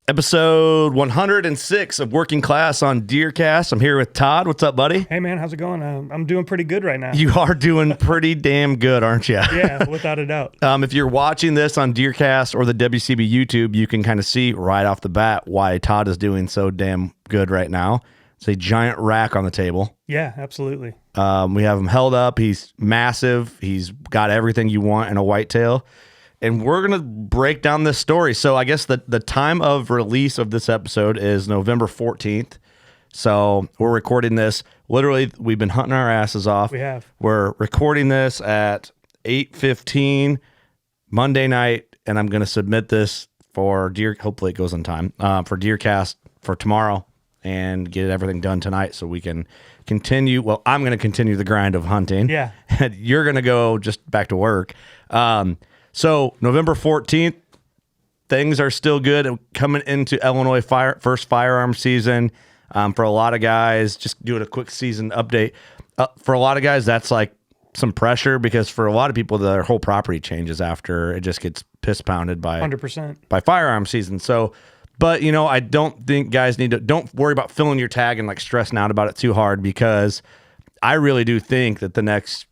Episode 106 of Working Class on Deercast. I'm here with Todd. What's up, buddy? Hey, man. How's it going? I'm doing pretty good right now. You are doing pretty damn good, aren't you? Yeah, without a doubt. If you're watching this on Deercast or the WCB YouTube, you can kind of see right off the bat why Todd is doing so damn good right now. It's a giant rack on the table. Yeah, absolutely. We have him held up. He's massive. He's got everything you want in a whitetail. And we're going to break down this story. So I guess the time of release of this episode is November 14th. So we're recording this. Literally, we've been hunting our asses off. We have. We're recording this at 8:15 Monday night, and I'm going to submit this for hopefully it goes on time, for Deercast for tomorrow and get everything done tonight so we can continue. Well, I'm going to continue the grind of hunting. Yeah. And you're going to go just back to work. So November 14th, things are still good. Coming into Illinois first firearm season for a lot of guys. Just doing a quick season update. For a lot of guys, that's like some pressure because for a lot of people, their whole property changes after it just gets piss pounded by 100% by firearm season. So, but I don't think guys don't worry about filling your tag and like stressing out about it too hard because I really do think that the next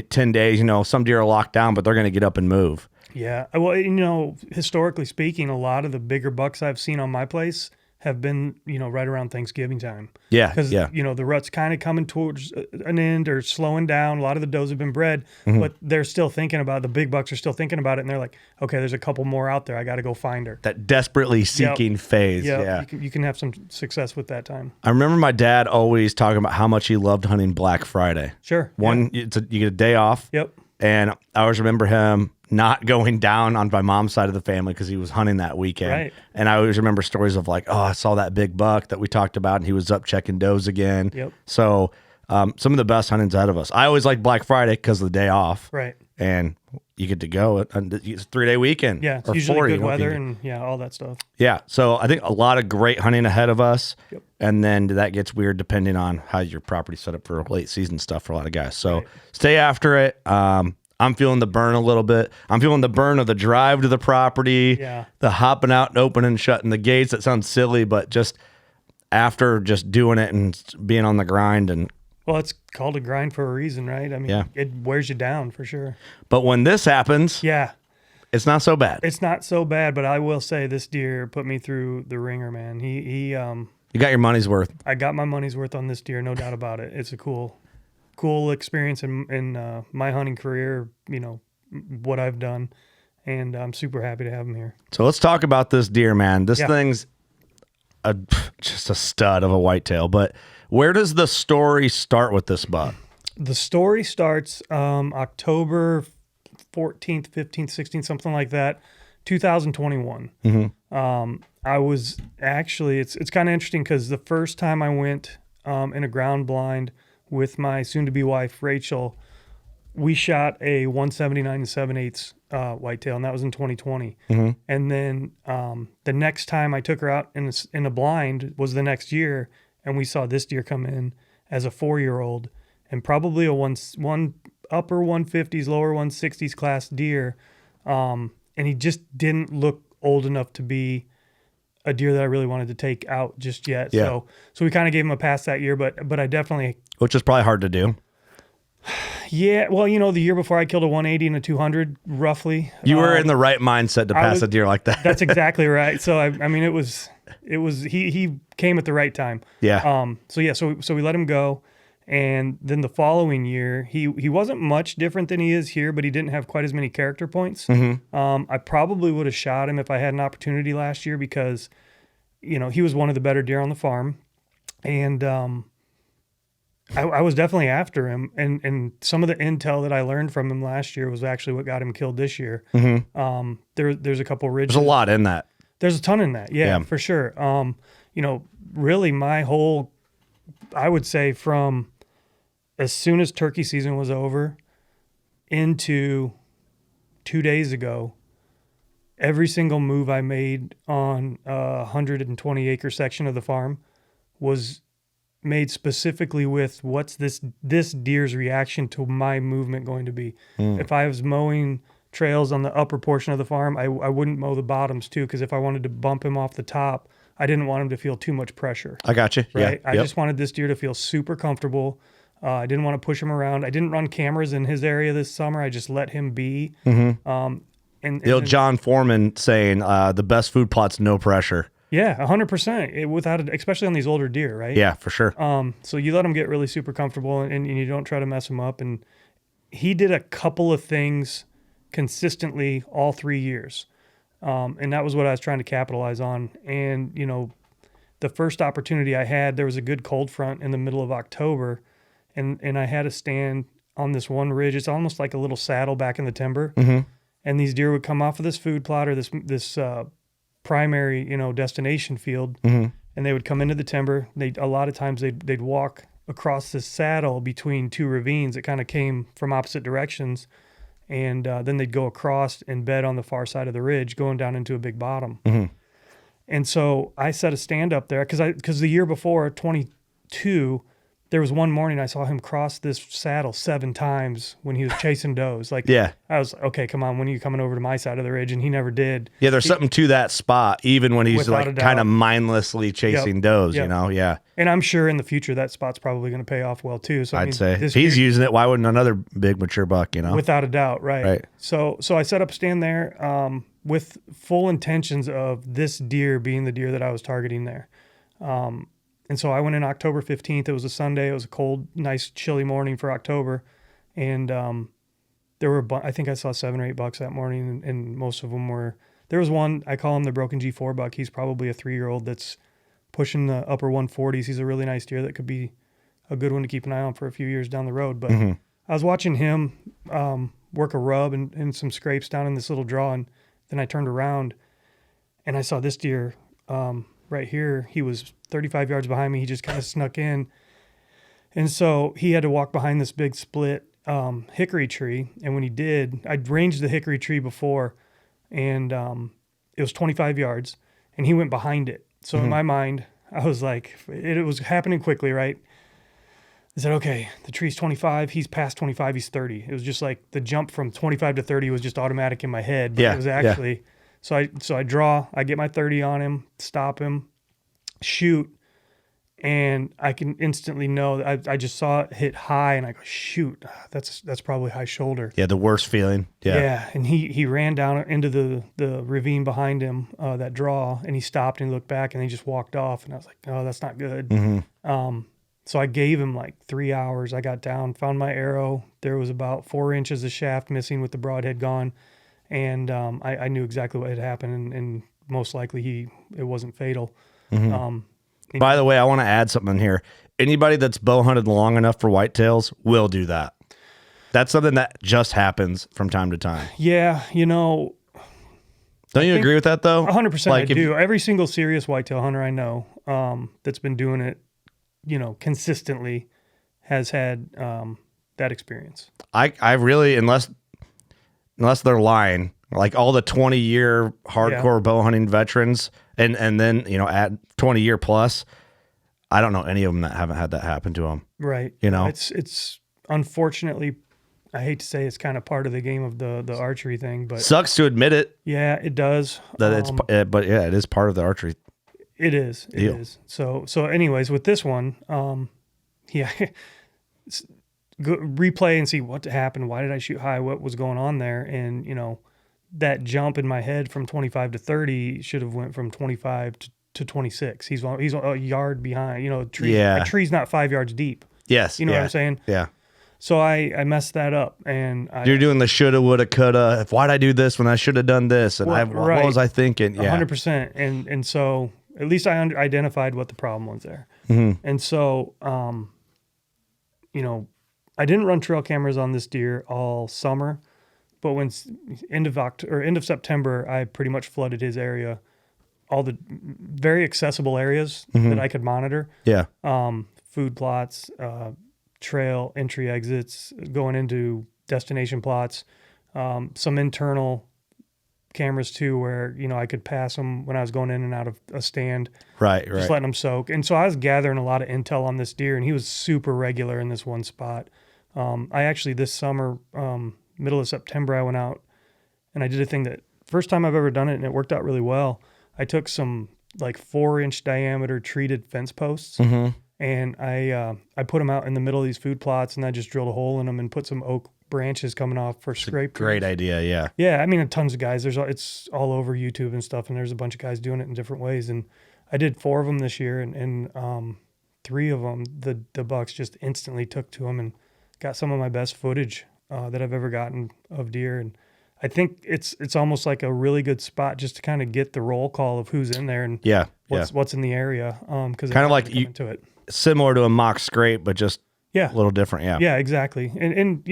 10 days, some deer are locked down, but they're going to get up and move. Yeah. Well, historically speaking, a lot of the bigger bucks I've seen on my place have been, right around Thanksgiving time. Yeah. Because, the rut's kind of coming towards an end or slowing down. A lot of the does have been bred, but they're still thinking about it. The big bucks are still thinking about it. And they're like, okay, there's a couple more out there. I got to go find her. That desperately seeking phase. Yep. Yeah. You can have some success with that time. I remember my dad always talking about how much he loved hunting Black Friday. Sure. You get a day off. Yep. And I always remember him not going down on my mom's side of the family because he was hunting that weekend. Right. And I always remember stories of like, oh, I saw that big buck that we talked about and he was up checking does again. Yep. So some of the best hunting's ahead of us. I always like Black Friday because of the day off. Right. And you get to go. It's a 3-day weekend. Yeah. It's or usually 4, good weather and all that stuff. Yeah. So I think a lot of great hunting ahead of us. Yep. And then that gets weird depending on how your property's set up for late season stuff for a lot of guys. So stay after it. I'm feeling the burn a little bit. I'm feeling the burn of the drive to the property, the hopping out and opening and shutting the gates. That sounds silly, but just after just doing it and being on the grind. And well, it's called a grind for a reason, right? I mean, it wears you down for sure. But when this happens, it's not so bad. It's not so bad, but I will say this deer put me through the ringer, man. You got your money's worth. I got my money's worth on this deer, no doubt about it. It's a cool experience in my hunting career, what I've done, and I'm super happy to have him here. So let's talk about this deer, man. This thing's just a stud of a whitetail, but where does the story start with this buck? The story starts October 14th, 15th, 16th, something like that, 2021. I was actually, it's kind of interesting because the first time I went in a ground blind with my soon-to-be wife, Rachel, we shot a 179 7/8 whitetail, and that was in 2020. And then the next time I took her out in a blind was the next year, and we saw this deer come in as a 4-year-old, and probably a one upper 150s, lower 160s class deer, and he just didn't look old enough to be a deer that I really wanted to take out just yet. Yeah. So we kind of gave him a pass that year, but I definitely... Which is probably hard to do. Yeah, well, the year before I killed a 180 and a 200, roughly. You were in the right mindset to pass a deer like that. That's exactly right. So I mean, it was he came at the right time. Yeah. So we let him go, and then the following year he wasn't much different than he is here, but he didn't have quite as many character points. I probably would have shot him if I had an opportunity last year because, he was one of the better deer on the farm, and I was definitely after him, and some of the intel that I learned from him last year was actually what got him killed this year. There's a couple ridges. There's a lot in that. There's a ton in that, yeah. For sure. Really my whole, I would say from as soon as turkey season was over into 2 days ago, every single move I made on a 120-acre section of the farm was made specifically with what's this deer's reaction to my movement going to be. If I was mowing trails on the upper portion of the farm, I wouldn't mow the bottoms too, because if I wanted to bump him off the top, I didn't want him to feel too much pressure. I got you. Right. Yeah. I just wanted this deer to feel super comfortable. I didn't want to push him around. I didn't run cameras in his area this summer. I just let him be. And The old John Foreman saying, the best food plot's no pressure. Yeah, 100%. Without it, especially on these older deer, right? Yeah, for sure. So you let him get really super comfortable, and you don't try to mess him up. And he did a couple of things consistently all 3 years. And that was what I was trying to capitalize on. And, the first opportunity I had, there was a good cold front in the middle of October, and I had a stand on this one ridge. It's almost like a little saddle back in the timber. And these deer would come off of this food plot or this primary, destination field, and they would come into the timber. A lot of times they'd walk across this saddle between two ravines that kind of came from opposite directions, and then they'd go across and bed on the far side of the ridge, going down into a big bottom. And so I set a stand up there because the year before, 22, there was one morning I saw him cross this saddle 7 times when he was chasing does. I was, okay, come on, when are you coming over to my side of the ridge? And he never did. Yeah, there's something to that spot, even when he's like kind of mindlessly chasing does, Yeah. And I'm sure in the future that spot's probably going to pay off well too. So I'd say if he's using it, why wouldn't another big mature buck, Without a doubt, right. So I set up a stand there with full intentions of this deer being the deer that I was targeting there. And so I went in October 15th. It was a Sunday. It was a cold, nice, chilly morning for October. And there were, I think I saw 7 or 8 bucks that morning, and most of them were, there was one, I call him the broken G4 buck. He's probably a 3-year-old that's pushing the upper 140s. He's a really nice deer that could be a good one to keep an eye on for a few years down the road. But I was watching him work a rub and some scrapes down in this little draw, and then I turned around and I saw this deer right here. He was 35 yards behind me. He just kind of snuck in. And so he had to walk behind this big split hickory tree. And when he did, I'd ranged the hickory tree before, and it was 25 yards, and he went behind it. So in my mind, I was like, it was happening quickly, right? I said, okay, the tree's 25. He's past 25. He's 30. It was just like the jump from 25 to 30 was just automatic in my head. But it was actually... So I draw, I get my 30 on him, stop him, shoot, and I can instantly know. I just saw it hit high, and I go, shoot, that's probably high shoulder. Yeah, the worst feeling. Yeah, and he ran down into the ravine behind him, that draw, and he stopped and he looked back, and he just walked off, and I was like, oh, that's not good. So I gave him like 3 hours. I got down, found my arrow. There was about 4 inches of shaft missing with the broadhead gone. And I knew exactly what had happened, and most likely it wasn't fatal. By the way, I want to add something here. Anybody that's bow hunted long enough for whitetails will do that. That's something that just happens from time to time. Yeah, Don't you agree with that, though? 100% I do. Every single serious whitetail hunter I know that's been doing it, consistently has had that experience. I really, unless they're lying, like all the 20-year hardcore bow hunting veterans, and then at 20-year plus, I don't know any of them that haven't had that happen to them. Right. It's unfortunately, I hate to say, it's kind of part of the game of the archery thing, but sucks to admit it. Yeah, it does. That but yeah, it is part of the archery. It is. It is. So anyways, with this one, replay and see what happened. Why did I shoot high? What was going on there? And that jump in my head from 25 to 30 should have went from 25 to 26. He's a yard behind. A tree's not 5 yards deep. Yes. You know what I'm saying? Yeah. So I messed that up, and you're doing the shoulda, woulda, coulda. Why'd I do this when I should have done this? And what was I thinking? Yeah, 100%. And so at least I identified what the problem was there. And so I didn't run trail cameras on this deer all summer, but when end of September, I pretty much flooded his area, all the very accessible areas that I could monitor. Yeah. Food plots, trail entry exits, going into destination plots, some internal cameras too, where I could pass them when I was going in and out of a stand. Right. Just letting them soak. And so I was gathering a lot of intel on this deer, and he was super regular in this one spot. I actually this summer, middle of September, I went out and I did a thing that first time I've ever done it, and it worked out really well. I took some like 4-inch diameter treated fence posts, and I put them out in the middle of these food plots, and I just drilled a hole in them and put some oak branches coming off for scrape. Great idea. Yeah. Yeah. I mean, tons of guys. It's all over YouTube and stuff, and there's a bunch of guys doing it in different ways. And I did 4 of them this year, and 3 of them, the bucks just instantly took to them and got some of my best footage that I've ever gotten of deer. And I think it's almost like a really good spot just to kind of get the roll call of who's in there and what's in the area. Because kind of like into it. Similar to a mock scrape, but just a little different. Yeah. Yeah, exactly. And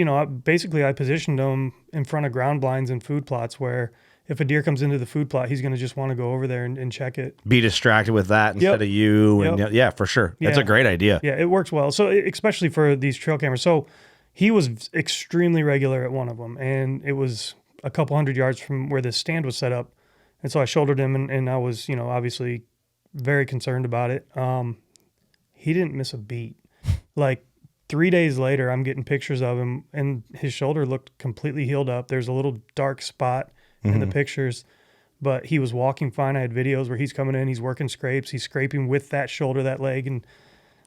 basically I positioned them in front of ground blinds and food plots where if a deer comes into the food plot, he's going to just want to go over there and check it. Be distracted with that instead of you. And yeah, for sure. That's a great idea. Yeah, it works well. So especially for these trail cameras. So he was extremely regular at one of them, and it was a couple hundred yards from where this stand was set up. And so I shouldered him, and I was, obviously very concerned about it. He didn't miss a beat. Like 3 days later, I'm getting pictures of him, and his shoulder looked completely healed up. There's a little dark spot in the pictures, but he was walking fine. I had videos where he's coming in, he's working scrapes, he's scraping with that shoulder, that leg. And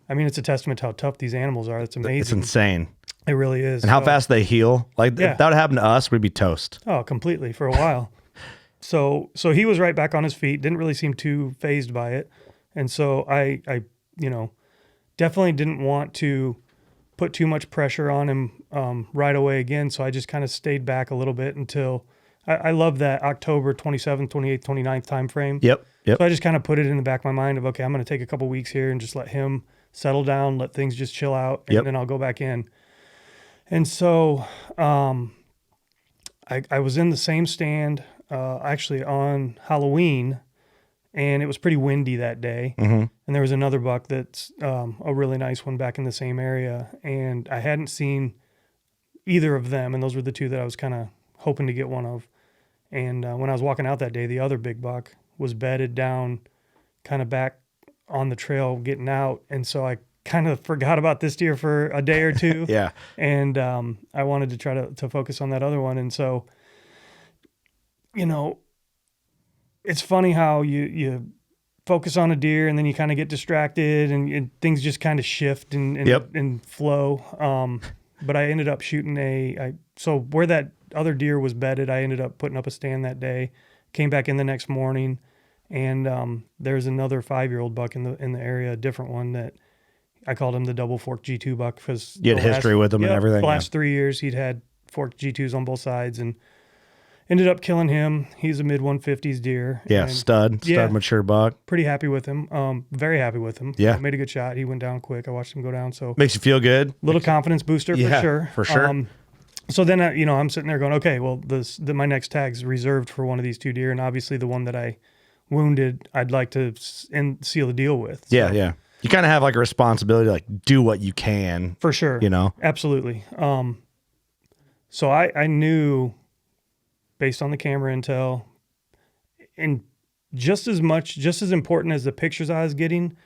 I mean, it's a testament to how tough these animals are. It's amazing. It's insane. It really is. And how fast they heal. Like if that would happen to us, we'd be toast. Oh, completely for a while. So he was right back on his feet, didn't really seem too fazed by it. And so I definitely didn't want to put too much pressure on him right away again. So I just kind of stayed back a little bit until I love that October 27th, 28th, 29th time frame. Yep. So I just kind of put it in the back of my mind of, okay, I'm going to take a couple weeks here and just let him settle down, let things just chill out, and then I'll go back in. And so I was in the same stand actually on Halloween, and it was pretty windy that day. And there was another buck that's a really nice one back in the same area, and I hadn't seen either of them, and those were the 2 that I was kind of hoping to get one of. And when I was walking out that day, the other big buck was bedded down kind of back on the trail getting out, and so I kind of forgot about this deer for a day or 2. And I wanted to try to focus on that other one. And so, it's funny how you focus on a deer and then you kind of get distracted and things just kind of shift and flow. But I ended up shooting so where that other deer was bedded, I ended up putting up a stand that day, came back in the next morning, and there's another 5-year-old buck in the area, a different one that I called him the double fork G2 buck because you had history with him and everything. The last 3 years he'd had forked G2s on both sides and ended up killing him. He's a mid 150s deer. Yeah, stud mature buck. Pretty happy with him. Very happy with him. Yeah. Made a good shot. He went down quick. I watched him go down. So makes you feel good. Little confidence booster for sure. For sure. So then, I'm sitting there going, okay, well, my next tag's reserved for one of these 2 deer, and obviously the one that I wounded, I'd like to seal the deal with. So, yeah. You kind of have like a responsibility to like do what you can. For sure. Absolutely. So I knew based on the camera intel, and just as important as the pictures I was getting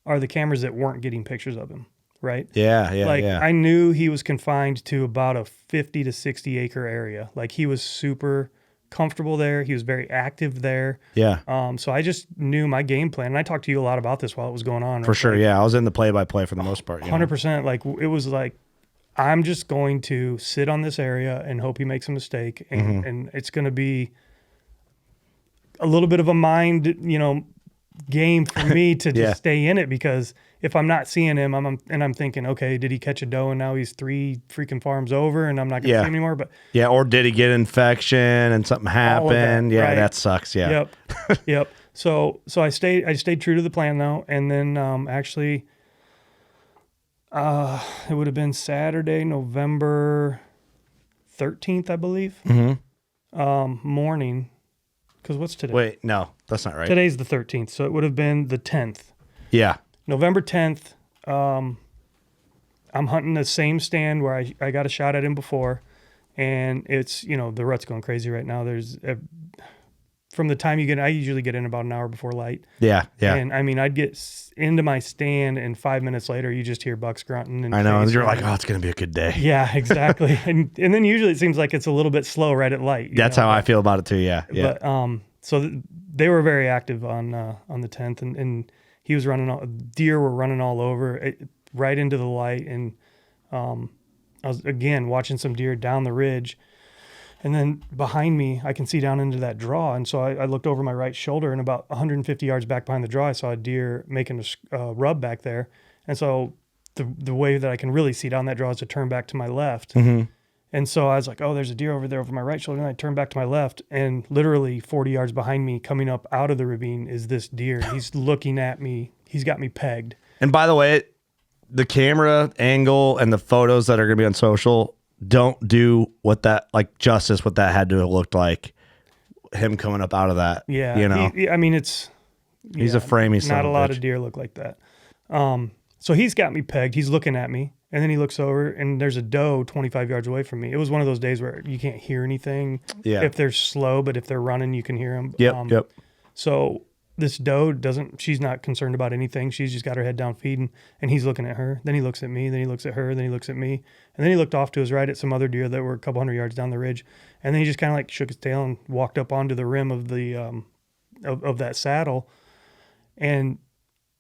are the cameras that weren't getting pictures of him. Right? Yeah. I knew he was confined to about a 50 to 60 acre area. Like he was super comfortable there. He was very active there. Yeah. So I just knew my game plan. And I talked to you a lot about this while it was going on. Right? For sure. Yeah. I was in the play-by-play for the most part. 100%. Like it was like, I'm just going to sit on this area and hope he makes a mistake. And it's going to be a little bit of a mind, game for me to just stay in it, because if I'm not seeing him, I'm thinking, okay, did he catch a doe and now he's 3 freaking farms over and I'm not gonna see him anymore? But or did he get infection and something happened? Right? That sucks. Yeah. Yep. So I stayed true to the plan though, and then actually, it would have been Saturday, November 13th, I believe, morning. Because what's today? Wait, no, that's not right. Today's the 13th, so it would have been the 10th. Yeah. November 10th, I'm hunting the same stand where I got a shot at him before, and it's, the rut's going crazy right now. There's from the time I usually get in about an hour before light. Yeah. Yeah. And I mean, I'd get into my stand, and 5 minutes later, you just hear bucks grunting. And I know. And you're running. like, oh, it's going to be a good day. Yeah, exactly. and then usually it seems like it's a little bit slow right at light. That's how I feel about it too. Yeah. Yeah. But they were very active on the 10th, and he was deer were running all over it, right into the light. And I was again watching some deer down the ridge. And then behind me, I can see down into that draw. And so I looked over my right shoulder, and about 150 yards back behind the draw, I saw a deer making a rub back there. And so the way that I can really see down that draw is to turn back to my left. Mm-hmm. And so I was like, oh, there's a deer over there over my right shoulder. And I turned back to my left, and literally 40 yards behind me, coming up out of the ravine, is this deer. He's looking at me. He's got me pegged. And by the way, the camera angle and the photos that are going to be on social don't do what that had to have looked like, him coming up out of that. Yeah. You know, I mean, he's a framey son not of a lot bitch. of deer look like that. So he's got me pegged. He's looking at me, and then he looks over, and there's a doe 25 yards away from me. It was one of those days where you can't hear anything if they're slow, but if they're running, you can hear them. Yep. So this doe she's not concerned about anything. She's just got her head down feeding, and he's looking at her. Then he looks at me, then he looks at her, then he looks at me. And then he looked off to his right at some other deer that were a couple hundred yards down the ridge. And then he just kind of like shook his tail and walked up onto the rim of the of that saddle. And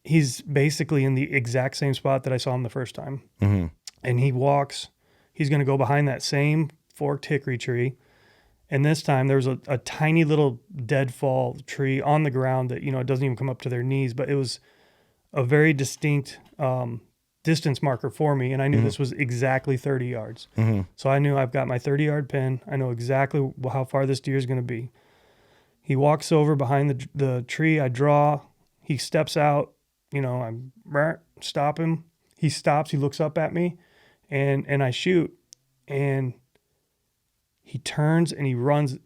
he's basically in the exact same spot that I saw him the first time. Mm-hmm. And he's going to go behind that same forked hickory tree. And this time there was a tiny little deadfall tree on the ground that, it doesn't even come up to their knees, but it was a very distinct distance marker for me. And I knew this was exactly 30 yards. Mm-hmm. So I knew I've got my 30-yard pin. I know exactly how far this deer is going to be. He walks over behind the tree. I draw. He steps out. I stop him. He stops. He looks up at me, and I shoot. And he turns and he runs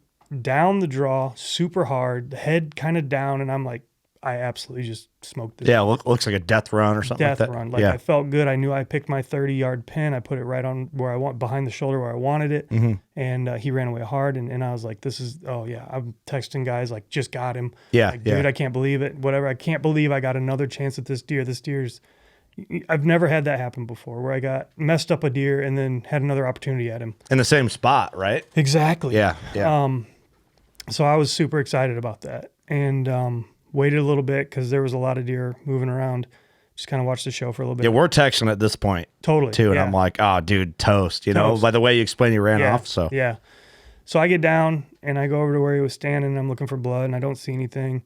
down the draw super hard, the head kind of down, and I'm like, I absolutely just smoked this. Yeah, looks like a death run or something like that. Death run. I felt good. I knew I picked my 30-yard pin. I put it right on where I want, behind the shoulder where I wanted it. Mm-hmm. And he ran away hard. And I was like, I'm texting guys like, just got him. Yeah, like, dude, I can't believe it. Whatever. I can't believe I got another chance at this deer. I've never had that happen before, where I got messed up a deer and then had another opportunity at him. In the same spot, right? Exactly. Yeah. So I was super excited about that, and waited a little bit because there was a lot of deer moving around. Just kind of watched the show for a little bit. Yeah, we're texting at this point. Totally. Too, and I'm like, oh, dude, toast. By the way you explained he ran off. So yeah. So I get down and I go over to where he was standing, and I'm looking for blood, and I don't see anything.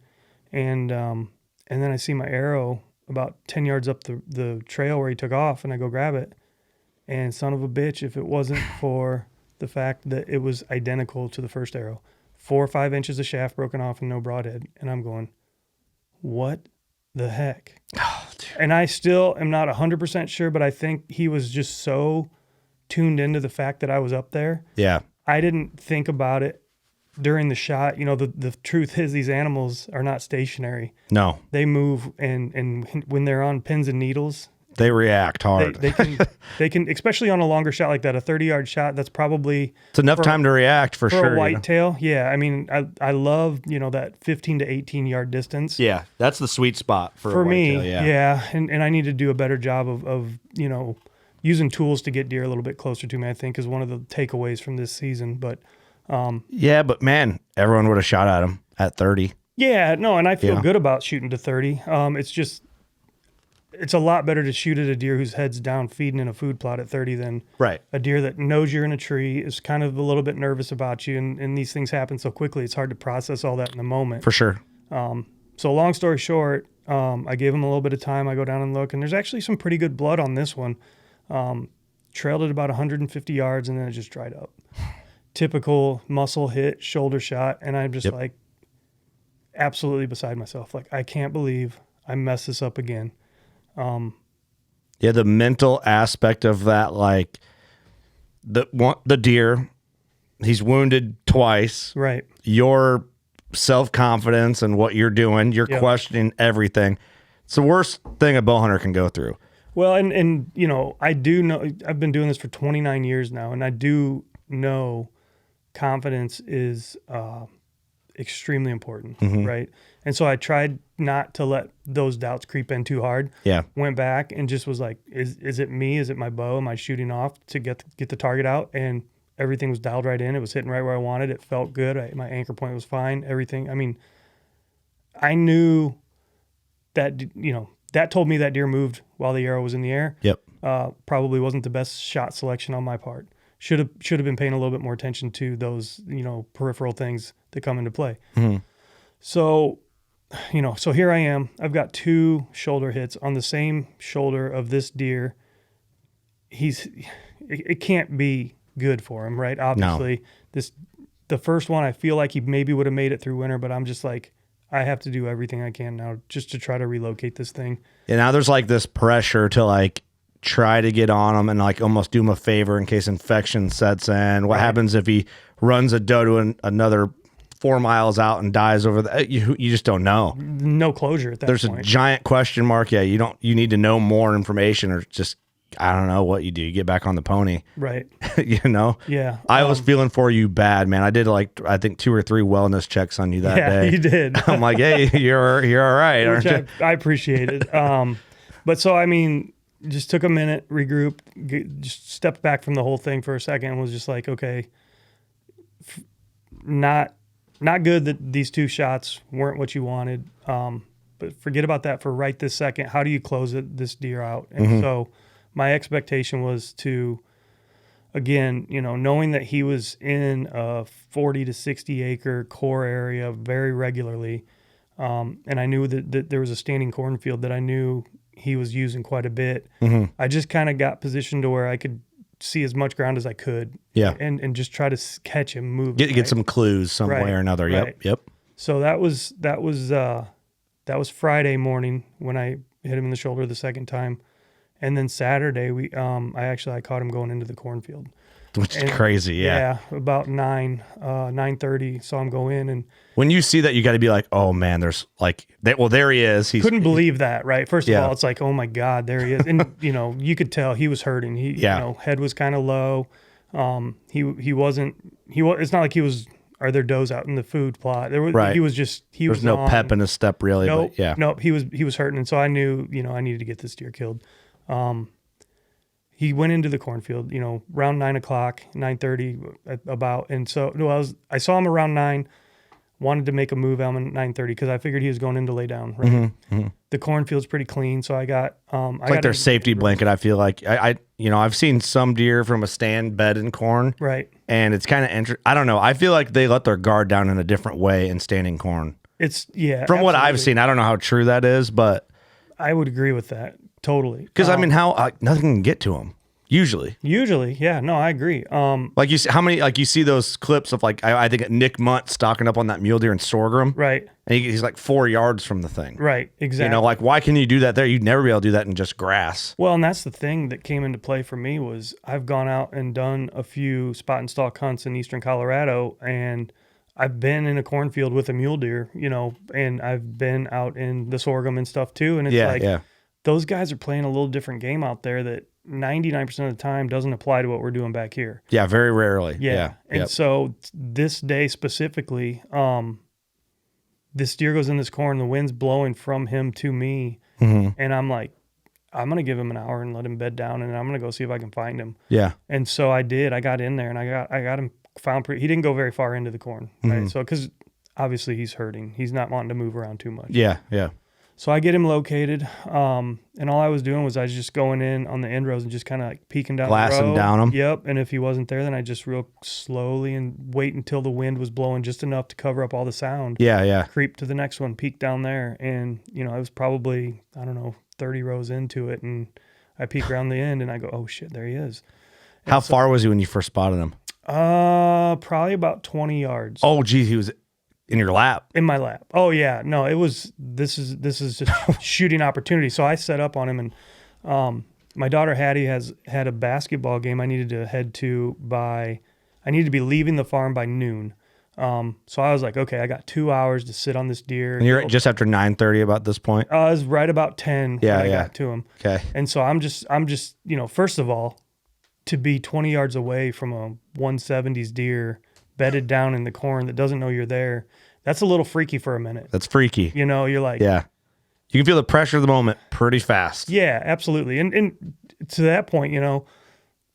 And then I see my arrow about 10 yards up the trail where he took off, and I go grab it. And son of a bitch, if it wasn't for the fact that it was identical to the first arrow, 4 or 5 inches of shaft broken off and no broadhead. And I'm going, what the heck? Oh, and I still am not 100% sure, but I think he was just so tuned into the fact that I was up there. Yeah. I didn't think about it during the shot. The truth is these animals are not stationary. No. They move, and when they're on pins and needles, they react hard. They can, especially on a longer shot like that, a 30-yard shot. That's probably it's enough time to react for sure. For a whitetail, yeah. I mean, I love that 15 to 18-yard distance. Yeah, that's the sweet spot for me. Whitetail, yeah, and I need to do a better job of using tools to get deer a little bit closer to me. I think is one of the takeaways from this season. But yeah, but man, everyone would have shot at him at 30. Yeah, no, and I feel good about shooting to 30. It's a lot better to shoot at a deer whose head's down feeding in a food plot at 30 than a deer that knows you're in a tree, is kind of a little bit nervous about you, and these things happen so quickly, it's hard to process all that in the moment. For sure. So long story short, I gave him a little bit of time. I go down and look, and there's actually some pretty good blood on this one. Trailed it about 150 yards, and then it just dried up. Typical muscle hit, shoulder shot, and I'm just like absolutely beside myself. Like, I can't believe I messed this up again. Yeah, the mental aspect of that, like the deer, he's wounded twice. Right. Your self-confidence and what you're doing, you're questioning everything. It's the worst thing a bow hunter can go through. Well, and I do know, I've been doing this for 29 years now, and I do know confidence is extremely important, Mm-hmm. right? And so I tried not to let those doubts creep in too hard. Yeah. Went back and just was like, is it me? Is it my bow? Am I shooting off to get the target out? And everything was dialed right in. It was hitting right where I wanted. It felt good. My anchor point was fine. Everything. I mean, I knew that, that told me that deer moved while the arrow was in the air. Yep. Probably wasn't the best shot selection on my part. Should have been paying a little bit more attention to those, peripheral things that come into play. Mm-hmm. So, so here I am. I've got 2 shoulder hits on the same shoulder of this deer. It can't be good for him, right? Obviously, the first one, I feel like he maybe would have made it through winter, but I'm just like, I have to do everything I can now just to try to relocate this thing. And now there's like this pressure to like try to get on him and like almost do him a favor in case infection sets in. What happens if he runs a doe to another 4 miles out and dies over the, you just don't know. No closure at that There's point. a giant question mark. Yeah. You need to know more information or just, I don't know what you do. You get back on the pony. Right. Yeah. I was feeling for you bad, man. I did I think 2 or 3 wellness checks on you that day. Yeah, you did. I'm like, hey, you're all right, aren't you? I appreciated. But so, I mean, just took a minute, regrouped, just stepped back from the whole thing for a second and was just like, okay, not good that these 2 shots weren't what you wanted. But forget about that for right this second. How do you close this deer out? And so my expectation was to, again, knowing that he was in a 40 to 60 acre core area very regularly. And I knew that there was a standing cornfield that I knew he was using quite a bit. I just kind of got positioned to where I could see as much ground as I could. Yeah. And just try to catch him moving. Get some clues some way or another. Right. Yep. So that was Friday morning when I hit him in the shoulder the second time. And then Saturday I caught him going into the cornfield. Which is crazy. Yeah. About 9:30 saw him go in, and when you see that, you got to be like, oh man, there's like that. Well, there he is. Couldn't believe that, right? First of all, it's like, oh my God, there he is. And you could tell he was hurting. Head was kind of low. It's not like he was, are there does out in the food plot? There was, right. There was no pep in his step really. Nope, but yeah. Nope. He was hurting. And so I knew, I needed to get this deer killed. He went into the cornfield, around 9 o'clock, 9:30 about. And so I saw him around 9, wanted to make a move at him at 9:30 because I figured he was going in to lay down. Right. The cornfield's pretty clean. So I got, it's like their safety blanket. I feel like I've seen some deer from a stand bed in corn. Right. And it's kind of interesting. I don't know. I feel like they let their guard down in a different way in standing corn. From absolutely. what I've seen, I don't know how true that is, but I would agree with that. Totally. Because nothing can get to him. Usually, yeah, no, I agree. Like you see, you see those clips of I think Nick Munt stalking up on that mule deer in sorghum, right? And he's like 4 yards from the thing, right? Exactly. Why can you do that there? You'd never be able to do that in just grass. Well, and that's the thing that came into play for me was I've gone out and done a few spot and stalk hunts in eastern Colorado, and I've been in a cornfield with a mule deer, and I've been out in the sorghum and stuff too, and it's those guys are playing a little different game out there that 99% of the time doesn't apply to what we're doing back here. Yeah, very rarely. Yeah. And so this day specifically, this deer goes in this corn, the wind's blowing from him to me. And I'm like, I'm going to give him an hour and let him bed down, and I'm going to go see if I can find him. Yeah. And so I did. I got in there and I got him found he didn't go very far into the corn. Right. So, cause obviously he's hurting. He's not wanting to move around too much. Yeah. Yeah. So I get him located, and all I was doing was I was just going in on the end rows and just kind of like peeking down glassing the row. Down him. Yep, and if he wasn't there, then I just real slowly and wait until the wind was blowing just enough to cover up all the sound. Yeah, yeah. Creep to the next one, peek down there, and I was probably 30 rows into it, and I peek around the end, and I go, oh shit, there he is. And How far was he when you first spotted him? Probably about 20 yards. Oh, geez, he was in your lap. In my lap. Oh yeah. No, it was, this is just shooting opportunity. So I set up on him, and my daughter Hattie had a basketball game I needed to head to I needed to be leaving the farm by noon. So I was like, okay, I got 2 hours to sit on this deer. And you're just after 9:30 about this point? I was right about 10 when I got to him. Okay. And so I'm just, first of all, to be 20 yards away from a 170s deer bedded down in the corn that doesn't know you're there, that's a little freaky for a minute. That's freaky. You know, you're like, Yeah. You can feel the pressure of the moment pretty fast. yeah, absolutely. And to that point, you know,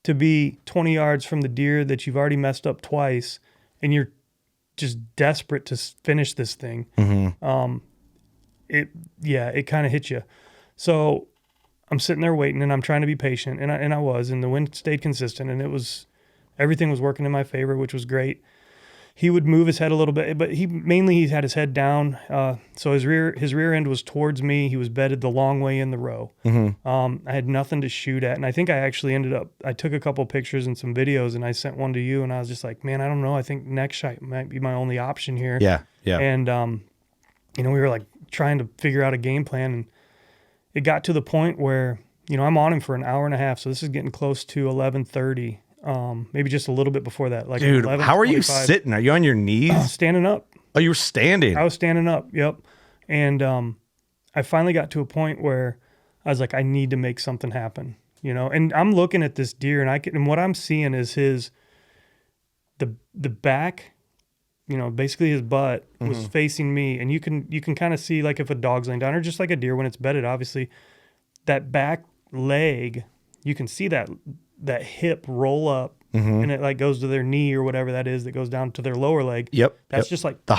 to be 20 yards from the deer that you've already messed up twice and you're just desperate to finish this thing. It kind of hits you. So I'm sitting there waiting and I'm trying to be patient and I was, and the wind stayed consistent and everything was working in my favor, which was great. He would move his head a little bit, but he had his head down. So his rear end was towards me. He was bedded the long way in the row. I had nothing to shoot at. And I think I actually I took a couple pictures and some videos and I sent one to you and I was just like, man, I don't know. I think neck shot might be my only option here. Yeah. Yeah. And, we were like trying to figure out a game plan, and it got to the point where, I'm on him for an hour and a half. So this is getting close to 11:30. Maybe just a little bit before that. Like, dude, how are you sitting? Are you on your knees? Standing up. Oh, you were standing. I was standing up. Yep. And I finally got to a point where I was like, I need to make something happen. And I'm looking at this deer, and what I'm seeing is the back. Basically his butt was facing me, and you can kind of see, like, if a dog's laying down, or just like a deer when it's bedded, obviously, that back leg, you can see that hip roll up, and it like goes to their knee or whatever that is that goes down to their lower leg. Yep. That's just like the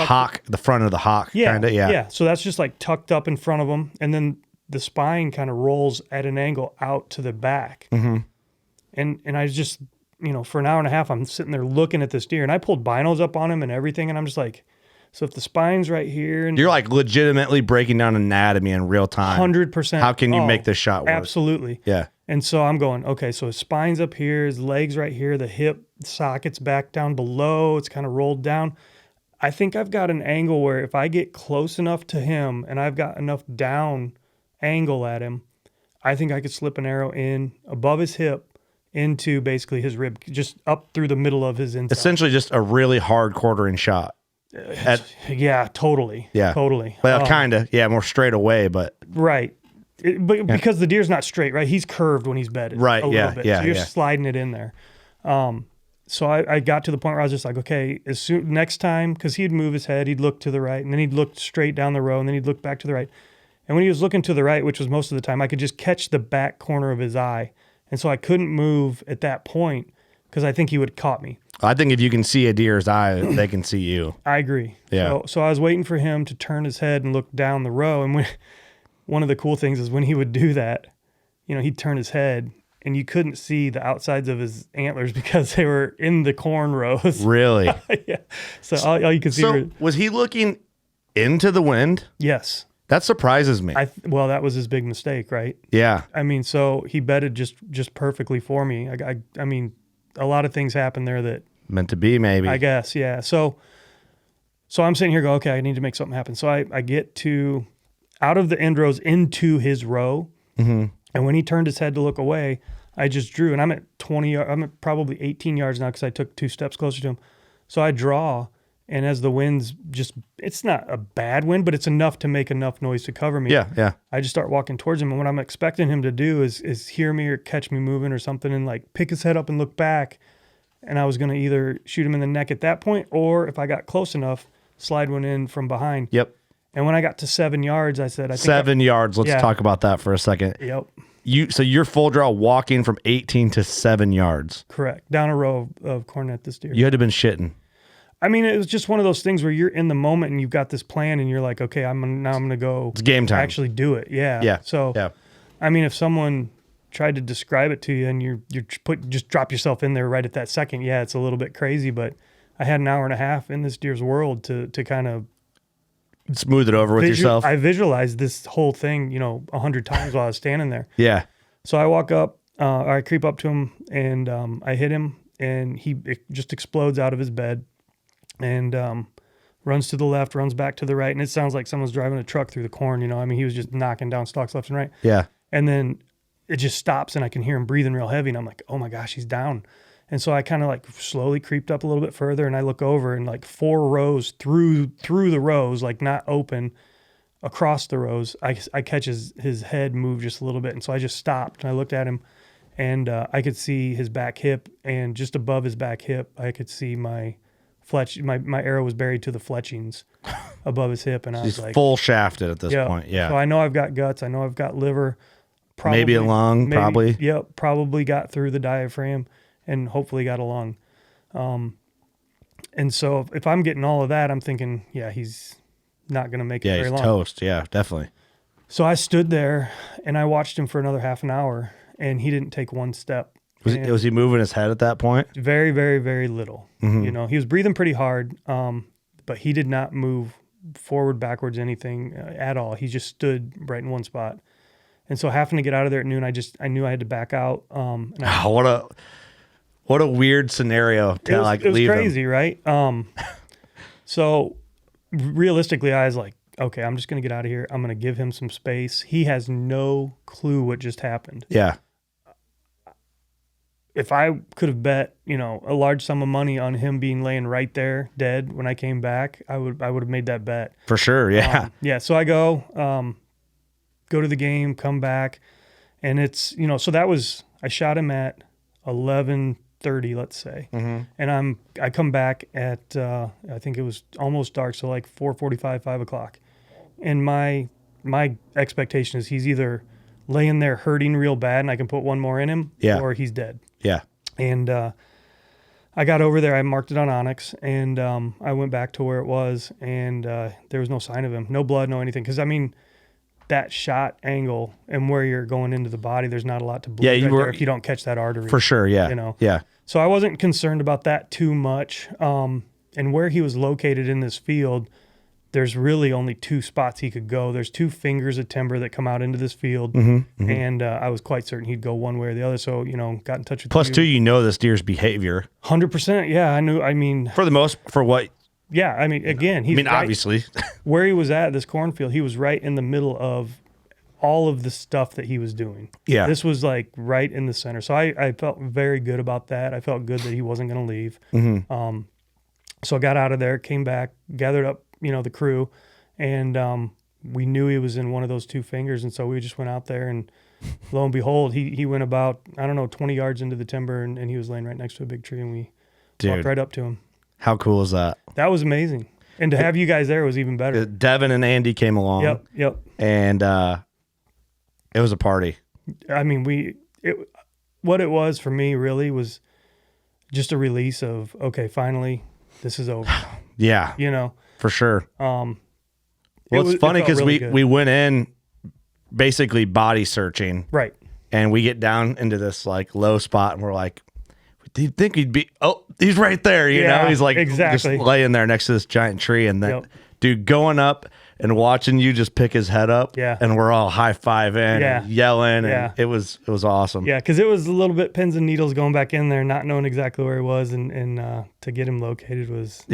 front of the hock. Yeah. Kinda, yeah. Yeah. So that's just like tucked up in front of them, and then the spine kind of rolls at an angle out to the back. And I just, for an hour and a half, I'm sitting there looking at this deer, and I pulled binos up on him and everything, and I'm just like, so if the spine's right here, and you're like legitimately breaking down anatomy in real time. 100%. How can you make this shot work? Absolutely. Yeah. And so I'm going, okay, so his spine's up here, his leg's right here, the hip socket's back down below, it's kind of rolled down. I think I've got an angle where if I get close enough to him and I've got enough down angle at him, I think I could slip an arrow in above his hip into basically his rib, just up through the middle of his inside. Essentially just a really hard quartering shot. Yeah, totally. Yeah. Totally. Well, kind of. Yeah, more straight away, but. Right. Because the deer's not straight, right? He's curved when he's bedded. Right, a little bit. yeah, so you're yeah. sliding it in there. So I got to the point where I was just like, okay, next time, because he'd move his head, he'd look to the right, and then he'd look straight down the row, and then he'd look back to the right. And when he was looking to the right, which was most of the time, I could just catch the back corner of his eye. And so I couldn't move at that point because I think he would have caught me. I think if you can see a deer's eye, they can see you. I agree. Yeah. So I was waiting for him to turn his head and look down the row. And one of the cool things is when he would do that, he'd turn his head and you couldn't see the outsides of his antlers because they were in the corn rows. Really? Yeah. So all you could see were... was he looking into the wind? Yes. That surprises me. Well, that was his big mistake, right? Yeah. I mean, so he bedded just perfectly for me. I mean, a lot of things happened there that... Meant to be, maybe. I guess, yeah. So I'm sitting here going, okay, I need to make something happen. So I get out of the end rows into his row. And when he turned his head to look away, I just drew. And I'm at I'm at probably 18 yards now because I took 2 steps closer to him. So I draw. And as the wind's it's not a bad wind, but it's enough to make enough noise to cover me. Yeah, yeah. I just start walking towards him. And what I'm expecting him to do is hear me or catch me moving or something and like pick his head up and look back. And I was going to either shoot him in the neck at that point, or if I got close enough, slide one in from behind. Yep. And when I got to 7 yards, I said, 7 yards. Let's talk about that for a second. Yep. So you're full draw walking from 18 to 7 yards. Correct. Down a row of corn at this deer. You had to have been shitting. I mean, it was just one of those things where you're in the moment and you've got this plan and you're like, okay, I'm going to go. It's game time. Actually do it. Yeah. Yeah. So, yeah. I mean, if someone tried to describe it to you and you just drop yourself in there right at that second, yeah, it's a little bit crazy, but I had an hour and a half in this deer's world to kind of smooth it over with yourself. I visualized this whole thing, 100 times while I was standing there. Yeah. So I walk up, I creep up to him and I hit him and it just explodes out of his bed and runs to the left, runs back to the right. And it sounds like someone's driving a truck through the corn, I mean, he was just knocking down stalks left and right. Yeah. And then it just stops and I can hear him breathing real heavy. And I'm like, oh my gosh, he's down. And so I kind of like slowly creeped up a little bit further and I look over and like 4 rows through the rows, like not open, across the rows, I catch his head move just a little bit. And so I just stopped and I looked at him and I could see his back hip, and just above his back hip, I could see my my arrow was buried to the fletchings above his hip, and I was He's like, full shafted at this point. Yeah. So I know I've got guts. I know I've got liver. Probably, maybe a lung, probably. Yep. Probably got through the diaphragm and hopefully got a lung. And so if I'm getting all of that, I'm thinking, yeah, he's not going to make it very long. Yeah, he's toast. Yeah, definitely. So I stood there and I watched him for another half an hour, and he didn't take one step. Was he moving his head at that point? Very, very, very little. Mm-hmm. You know, he was breathing pretty hard, but he did not move forward, backwards, anything at all. He just stood right in one spot. And so having to get out of there at noon, I knew I had to back out. What a weird scenario to it was leave crazy, him. Right? So realistically, I was like, okay, I'm just going to get out of here. I'm going to give him some space. He has no clue what just happened. Yeah. If I could have bet, a large sum of money on him being laying right there dead when I came back, I would have made that bet. For sure, yeah. So I go to the game, come back, and it's, so that was, I shot him at 11:30, let's say. Mm-hmm. And I come back at, I think it was almost dark, so like 4:45, 5 o'clock. And my expectation is he's either laying there hurting real bad and I can put one more in him, or he's dead. Yeah. And I got over there, I marked it on Onyx, and I went back to where it was, and there was no sign of him, no blood, no anything. Because, that shot angle and where you're going into the body, there's not a lot to bleed there if you don't catch that artery. For sure, yeah. Yeah. So I wasn't concerned about that too much. And where he was located in this field, there's really only two spots he could go. There's two fingers of timber that come out into this field, and I was quite certain he'd go one way or the other. So, got in touch with Plus, this deer's behavior. 100%, yeah. I knew, for what? Yeah, again, he's right, obviously. where he was at this cornfield, he was right in the middle of all of the stuff that he was doing. Yeah. This was like right in the center. So I felt very good about that. I felt good that he wasn't going to leave. Mm-hmm. So I got out of there, came back, gathered up, the crew, and we knew he was in one of those two fingers. And so we just went out there, and lo and behold, he went about, 20 yards into the timber, and he was laying right next to a big tree, and we walked right up to him. How cool is that? That was amazing. And to have you guys there was even better. Devin and Andy came along. Yep. And it was a party. What it was for me really was just a release of, okay, finally, this is over. Yeah. For sure. It's funny because we went in basically body searching. Right. And we get down into this like low spot, and we're like, do you think he'd be, he's right there, he's like just laying there next to this giant tree. And then dude going up and watching you just pick his head up, and we're all high-fiving and yelling, and it was awesome. Yeah, because it was a little bit pins and needles going back in there, not knowing exactly where he was, and to get him located was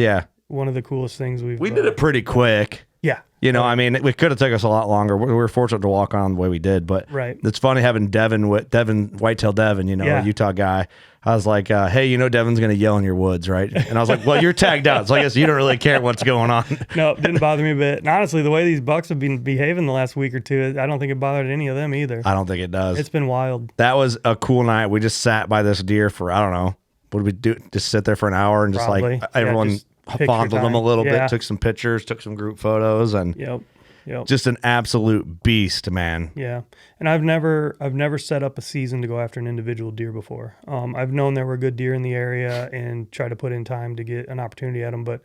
one of the coolest things we did it pretty quick. Yeah. It could have taken us a lot longer. We were fortunate to walk on the way we did, but it's funny having Whitetail Devin, a Utah guy. I was like, hey, Devin's going to yell in your woods, right? And I was like, well, you're tagged out, so I guess you don't really care what's going on. No, it didn't bother me a bit. And honestly, the way these bucks have been behaving the last week or two, I don't think it bothered any of them either. I don't think it does. It's been wild. That was a cool night. We just sat by this deer for, I don't know, what did we do? Just sit there for an hour and just everyone fondled them a little bit, took some pictures, took some group photos, and just an absolute beast, man. Yeah, and I've never set up a season to go after an individual deer before. I've known there were good deer in the area and try to put in time to get an opportunity at them, but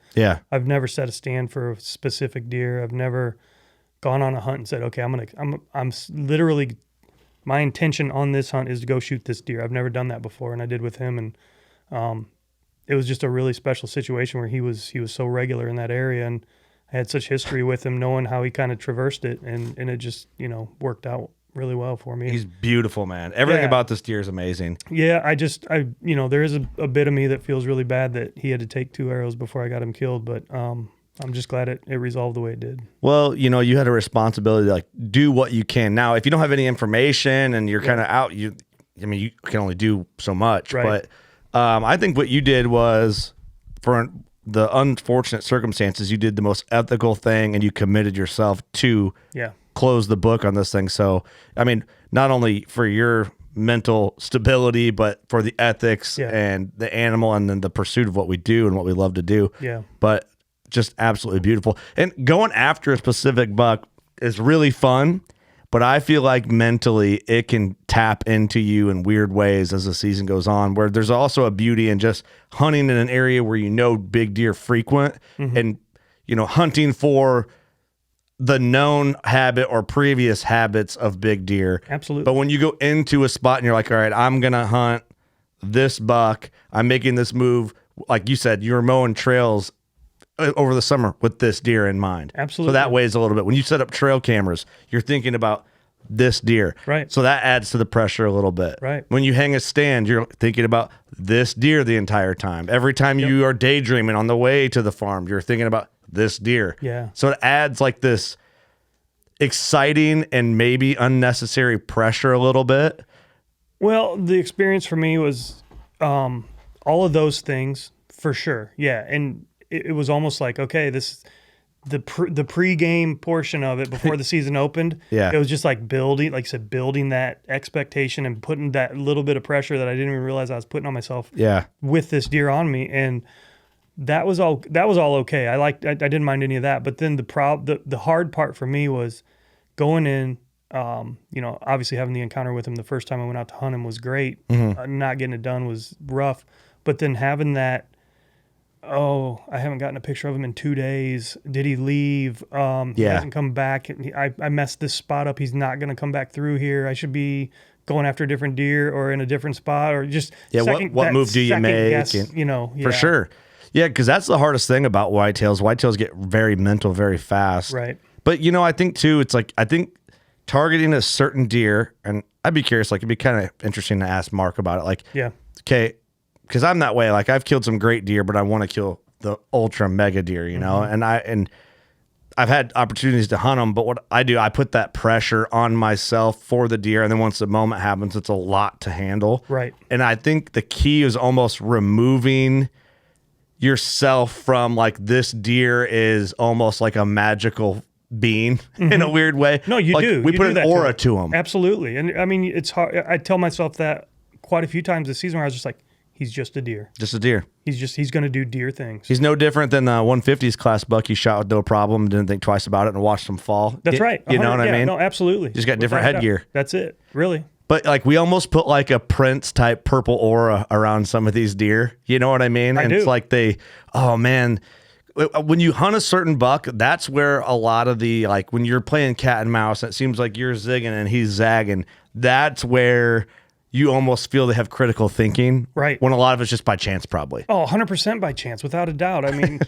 I've never set a stand for a specific deer. I've never gone on a hunt and said, okay, I'm literally, my intention on this hunt is to go shoot this deer. I've never done that before, and I did with him, and it was just a really special situation where he was so regular in that area, and I had such history with him, knowing how he kind of traversed it, and it just, worked out really well for me. He's beautiful, man. Everything about this deer is amazing. Yeah, there is a bit of me that feels really bad that he had to take 2 arrows before I got him killed, but I'm just glad it resolved the way it did. Well, you had a responsibility to do what you can. Now, if you don't have any information and you're kind of out, you can only do so much. Right. But I think what you did was, for the unfortunate circumstances, you did the most ethical thing, and you committed yourself to close the book on this thing. So, not only for your mental stability, but for the ethics Yeah. and the animal and then the pursuit of what we do and what we love to do. Yeah. But just absolutely beautiful. And going after a specific buck is really fun, but I feel like mentally it can tap into you in weird ways as the season goes on, where there's also a beauty in just hunting in an area where you know big deer frequent and, you know, hunting for the known habit or previous habits of big deer. Absolutely. But when you go into a spot and you're like, all right, I'm going to hunt this buck, I'm making this move. Like you said, you're mowing trails over the summer with this deer in mind. Absolutely. So that weighs a little bit. When you set up trail cameras, you're thinking about this deer. Right. So that adds to the pressure a little bit. Right. When you hang a stand, you're thinking about this deer the entire time. Every time you are daydreaming on the way to the farm, you're thinking about this deer. Yeah. So it adds like this exciting and maybe unnecessary pressure a little bit. Well, the experience for me was all of those things for sure. Yeah. And it was almost like, okay, this the pregame portion of it before the season opened. Yeah. It was just like building, like I said, building that expectation and putting that little bit of pressure that I didn't even realize I was putting on myself Yeah. with this deer on me. And that was all okay. I didn't mind any of that. But then the hard part for me was going in, you know, obviously having the encounter with him the first time I went out to hunt him was great. Not getting it done was rough. But then having that, oh, I haven't gotten a picture of him in 2 days. Did he leave? He hasn't come back. I messed this spot up. He's not going to come back through here. I should be going after a different deer or in a different spot or just what move do you make? Guess, you know, For sure. Yeah, because that's the hardest thing about whitetails. Whitetails get very mental very fast. Right. But, you know, I think, too, it's like, I think targeting a certain deer, and I'd be curious, like, it'd be kind of interesting to ask Mark about it. Like, okay, because I'm that way. Like, I've killed some great deer, but I want to kill the ultra mega deer, you know? And I've had opportunities to hunt them, but what I do, I put that pressure on myself for the deer, and then once the moment happens, it's a lot to handle. Right. And I think the key is almost removing yourself from like this deer is almost like a magical being in a weird way. No, you like, do. We You put do an that aura to him. Absolutely. And I mean, it's hard. I tell myself that quite a few times this season where I was just like, he's just a deer. Just a deer. He's going to do deer things. He's no different than the 150s class buck he shot with no problem, didn't think twice about it, and watched him fall. That's right. You know what I mean? No, absolutely. Just got different headgear. That's it. Really. But like we almost put like a Prince type purple aura around some of these deer. You know what I mean? And do. it's like oh man, when you hunt a certain buck, that's where a lot of the, like when you're playing cat and mouse, and it seems like you're zigging and he's zagging. That's where you almost feel they have critical thinking. Right. When a lot of it's just by chance, probably. Oh, 100% by chance, without a doubt. I mean,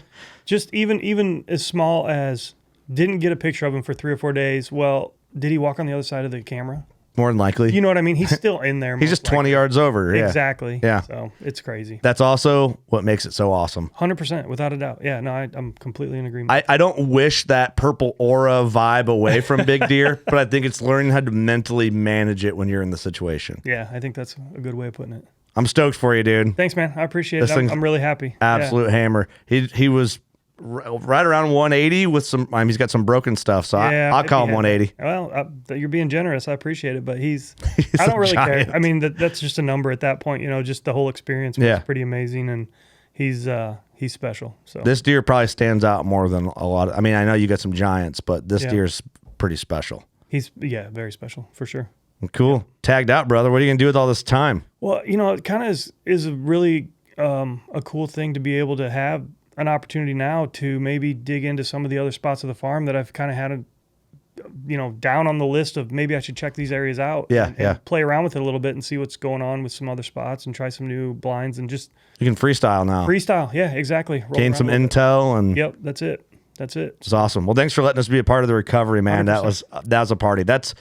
just even as small as didn't get a picture of him for 3 or 4 days. Well, did he walk on the other side of the camera? More than likely. You know what I mean? He's still in there. He's just 20 yards over. Yeah. Exactly. Yeah. So it's crazy. That's also what makes it so awesome. 100%, without a doubt. Yeah, no, I'm completely in agreement. I don't wish that purple aura vibe away from big deer, but I think it's learning how to mentally manage it when you're in the situation. Yeah, I think that's a good way of putting it. I'm stoked for you, dude. Thanks, man. I appreciate it. I'm really happy. Absolute hammer. He was right around 180 with some. I mean, he's got some broken stuff, so I'll call him 180. Well, you're being generous. I appreciate it, but I don't really care. I mean, that's just a number at that point. You know, just the whole experience was pretty amazing, and he's special. So this deer probably stands out more than a lot. I mean, I know you got some giants, but this deer's pretty special. He's very special for sure. Cool. Tagged out, brother. What are you gonna do with all this time? Well, you know, it kind of is a really a cool thing to be able to have an opportunity now to maybe dig into some of the other spots of the farm that I've kind of had down on the list of maybe I should check these areas out. And play around with it a little bit and see what's going on with some other spots and try some new blinds and just. You can freestyle now. Freestyle. Yeah, exactly. Gain some intel and. Yep. That's it. It's awesome. Well, thanks for letting us be a part of the recovery, man. 100%. That was a party. That's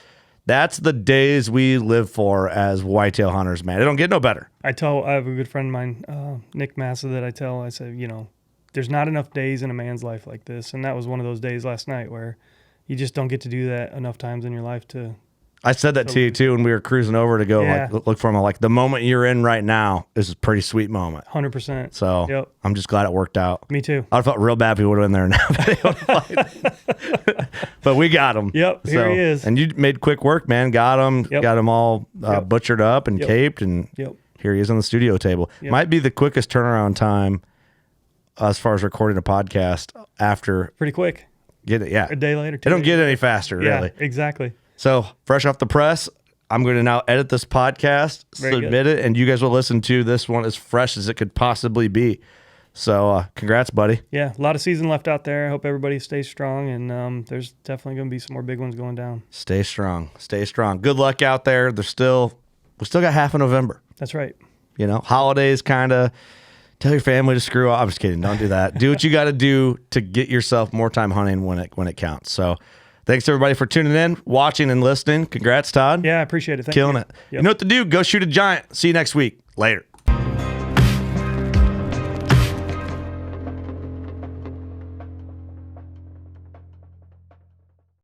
the days we live for as whitetail hunters, man. It don't get no better. I have a good friend of mine, Nick Massa, that I say, there's not enough days in a man's life like this. And that was one of those days last night where you just don't get to do that enough times in your life to I said that to you too when we were cruising over to go like look for them. Like the moment you're in right now is a pretty sweet moment. 100%. So I'm just glad it worked out. Me too. I felt real bad if he would have been there now. But we got him. Yep. Here he is. And you made quick work, man. Got him. Yep. Got him all butchered up and caped, and here he is on the studio table. Might be the quickest turnaround time as far as recording a podcast after. Pretty quick. Get it? Yeah. A day later. They don't get any faster, really. Exactly. So fresh off the press, I'm going to now edit this podcast, submit it, and you guys will listen to this one as fresh as it could possibly be. So congrats, buddy. Yeah, a lot of season left out there. I hope everybody stays strong, and there's definitely going to be some more big ones going down. Stay strong. Stay strong. Good luck out there. We still got half of November. That's right. You know, holidays kind of. Tell your family to screw off. I'm just kidding. Don't do that. Do what you got to do to get yourself more time hunting when it counts. So thanks everybody for tuning in, watching, and listening. Congrats, Todd. Yeah, I appreciate it. Thank Killing you. it. You know what to do. Go shoot a giant. See you next week. Later.